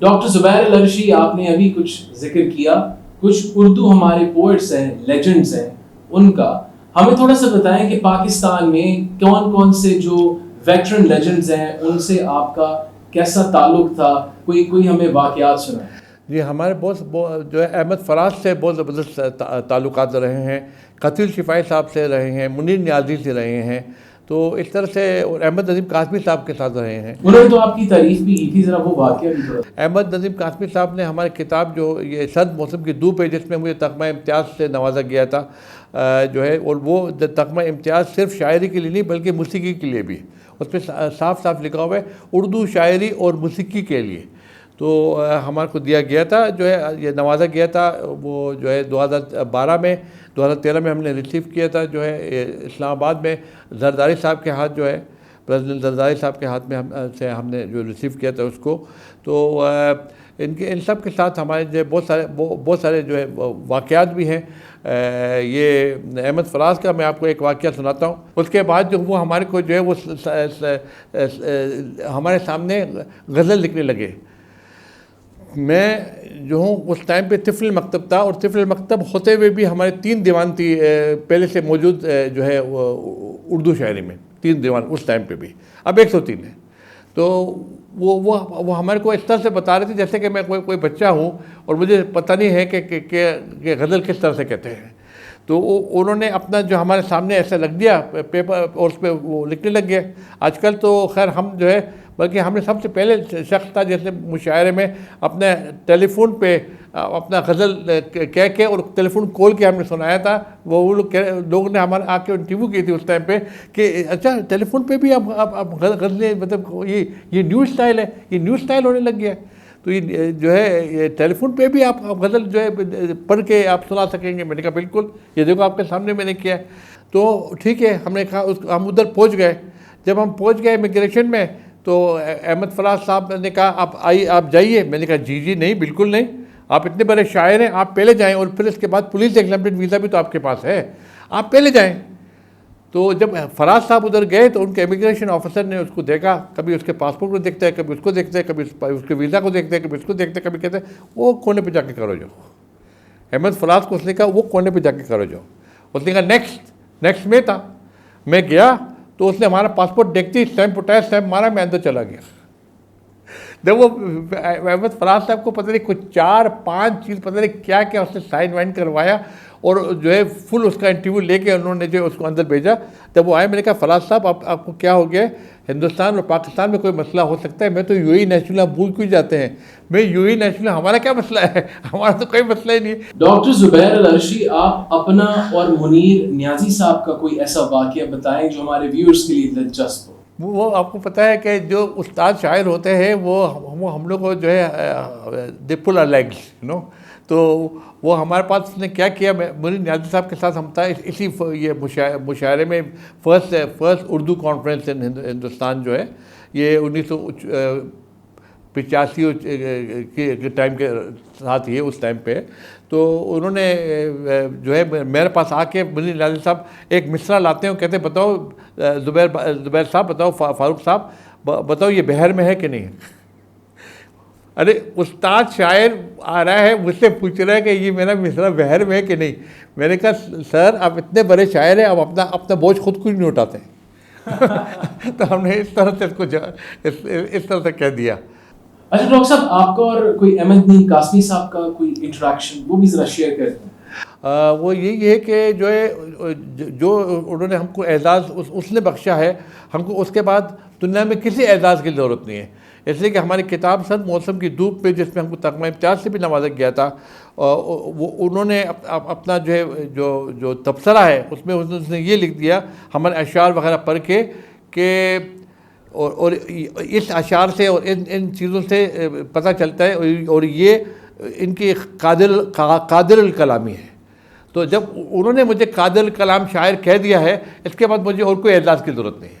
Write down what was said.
Doctor زبیر العرشی، آپ نے ابھی کچھ ذکر کیا، کچھ اردو ہمارے پوئٹس ہیں، لیجنڈز ہیں، ان کا ہمیں تھوڑا سا بتائیں کہ پاکستان میں کون کون سے جو ویٹرن لیجنڈز ہیں ان سے آپ کا کیسا تعلق تھا، کوئی ہمیں واقعات سنائیں۔ جی، ہمارے بہت جو ہے احمد فراز سے بہت زبردست تعلقات رہے ہیں، قتیل شفائی صاحب سے رہے ہیں، منیر نیازی سے رہے ہیں، تو اس طرح سے اور احمد نظیم قاسمی صاحب کے ساتھ رہے ہیں۔ انہوں نے تو آپ کی تعریف بھی کی تھی، ذرا وہ واقعہ بھی تھوڑا۔ احمد نظیم قاسمی صاحب نے ہماری کتاب جو یہ سرد موسم کی دو پیجز میں مجھے تمغہ امتیاز سے نوازا گیا تھا جو ہے، اور وہ تمغہ امتیاز صرف شاعری کے لیے نہیں بلکہ موسیقی کے لیے بھی، اس پہ صاف صاف لکھا ہوا ہے اردو شاعری اور موسیقی کے لیے، تو ہمارے کو دیا گیا تھا، جو ہے یہ نوازا گیا تھا، وہ جو ہے 2013 میں ہم نے ریسیو کیا تھا، جو ہے اسلام آباد میں زرداری صاحب کے ہاتھ، جو ہے پریزیڈنٹ زرداری صاحب کے ہاتھ میں ہم نے جو ریسیو کیا تھا اس کو، تو ان سب کے ساتھ ہمارے جو بہت سارے جو ہے واقعات بھی ہیں۔ یہ احمد فراز کا میں آپ کو ایک واقعہ سناتا ہوں۔ اس کے بعد جو وہ ہمارے کو جو ہے وہ ہمارے سامنے غزل لکھنے لگے۔ میں جو ہوں اس ٹائم پہ طفل مکتب تھا، اور طفل مکتب ہوتے ہوئے بھی ہمارے 3 دیوان تھی پہلے سے موجود، جو ہے اردو شاعری میں 3 دیوان اس ٹائم پہ بھی، اب 103 ہے۔ تو وہ ہمارے کو اس طرح سے بتا رہے تھے جیسے کہ میں کوئی بچہ ہوں اور مجھے پتہ نہیں ہے کہ غزل کس طرح سے کہتے ہیں۔ تو انہوں نے اپنا جو ہمارے سامنے ایسا رکھ دیا پیپر، اور اس پہ وہ لکھنے لگ گئے۔ آج کل تو خیر ہم جو ہے، بلکہ ہم نے سب سے پہلے شخص تھا جیسے مشاعرے میں اپنے ٹیلی فون پہ اپنا غزل کہہ کے اور ٹیلی فون کھول کے ہم نے سنایا تھا۔ وہ لوگوں نے ہمارے آ کے انٹرویو کی تھی اس ٹائم پہ کہ اچھا ٹیلی فون پہ بھی اب غزلیں، مطلب یہ نیو اسٹائل ہے، یہ نیو اسٹائل ہونے لگ گیا ہے، تو یہ جو ہے یہ ٹیلی فون پہ بھی آپ غزل جو ہے پڑھ کے آپ سنا سکیں گے۔ میں نے کہا بالکل، یہ دیکھو آپ کے سامنے میں نے کیا ہے۔ تو ٹھیک ہے، ہم نے کہا ہم ادھر پہنچ گئے۔ جب ہم پہنچ گئے امیگریشن میں، تو احمد فراز صاحب نے کہا آپ جائیے۔ میں نے کہا جی نہیں، بالکل نہیں، آپ اتنے بڑے شاعر ہیں، آپ پہلے جائیں، اور پھر اس کے بعد پولیس ایگزامپٹڈ ویزا بھی تو آپ کے پاس ہے، آپ پہلے جائیں۔ تو جب فراز صاحب ادھر گئے تو ان کے امیگریشن آفیسر نے اس کو دیکھا، کبھی اس کے پاسپورٹ کو دیکھتا ہے، کبھی اس کو دیکھتا ہے، کبھی اس کے ویزا کو دیکھتا ہے، کبھی اس کو دیکھتا ہے، کبھی کہتے ہیں وہ کونے پہ جا کے کرو جاؤ۔ احمد فراز کو اس نے کہا وہ کونے پہ جا کے کرو جاؤ۔ اس نے کہا نیکسٹ میں تھا۔ میں گیا تو اس نے ہمارا پاسپورٹ دیکھتی اسٹیمپ اٹھایا، اسٹیمپ مارا، میں اندر چلا گیا۔ جب وہ احمد فراز صاحب کو پتہ نہیں کچھ 4-5 چیز پتہ نہیں کیا اس نے سائن وائن کروایا، اور جو ہے فل اس کا انٹرویو لے کے انہوں نے جو اس کو اندر بھیجا۔ جب وہ آئے، میں نے کہا فراز صاحب آپ کو کیا ہو گیا؟ ہندوستان اور پاکستان میں کوئی مسئلہ ہو سکتا ہے؟ میں تو یو اے نیشنل، آپ بھول کیوں جاتے ہیں؟ میں یو اے نیشنل، ہمارا کیا مسئلہ ہے؟ ہمارا تو کوئی مسئلہ ہی نہیں ہے۔ ڈاکٹر زبیر العرشی، آپ اپنا اور منیر نیازی صاحب کا کوئی ایسا واقعہ بتائیں جو ہمارے ویورز کے لیے دلچسپ ہو۔ وہ آپ کو پتہ ہے کہ جو استاد شاعر ہوتے ہیں وہ ہم لوگ کو جو ہے دے پل آر لیگز، تو وہ ہمارے پاس نے کیا کیا، منیر نیازی صاحب کے ساتھ ہم تھا اسی یہ مشاعرے میں، first Urdu conference in Hindustan جو ہے، یہ 1985 کے ٹائم کے ساتھ ہی اس ٹائم پہ۔ تو انہوں نے جو ہے میرے پاس آ کے منیر نیازی صاحب ایک مصرع لاتے ہیں، وہ کہتے ہیں بتاؤ زبیر صاحب، بتاؤ فاروق صاحب، بتاؤ یہ بحر میں ہے کہ نہیں؟ ارے استاد شاعر آ رہا ہے، مجھ سے پوچھ رہا ہے کہ یہ میرا مصرع بحر میں ہے کہ نہیں۔ میں نے کہا سر آپ اتنے بڑے شاعر ہیں، آپ اپنا بوجھ خود کچھ نہیں اٹھاتے۔ تو ہم نے اس طرح سے اس طرح سے کہہ دیا۔ اچھا ڈاکٹر صاحب، آپ کا اور کوئی احمد نعیم قاسمی صاحب کا کوئی انٹریکشن، وہ بھی ذرا شیئر کرتے ہیں۔ وہ یہی ہے کہ جو انہوں نے ہم کو اعزاز اس نے بخشا ہے، ہم کو اس کے بعد دنیا میں کسی اعزاز کی ضرورت نہیں ہے۔ اس لیے کہ ہماری کتاب سرد موسم کی دھوپ پہ، جس میں ہم کو تمغہ امتیاز سے بھی نوازا گیا تھا، وہ انہوں نے اپنا جو ہے جو تبصرہ ہے اس میں اس نے یہ لکھ دیا ہمارے اشعار وغیرہ پڑھ کے کہ اور اس اشعار سے اور ان چیزوں سے پتہ چلتا ہے، اور یہ ان کی قادر الکلامی ہے۔ تو جب انہوں نے مجھے قادر الکلام شاعر کہہ دیا ہے، اس کے بعد مجھے اور کوئی اعزاز کی ضرورت نہیں ہے۔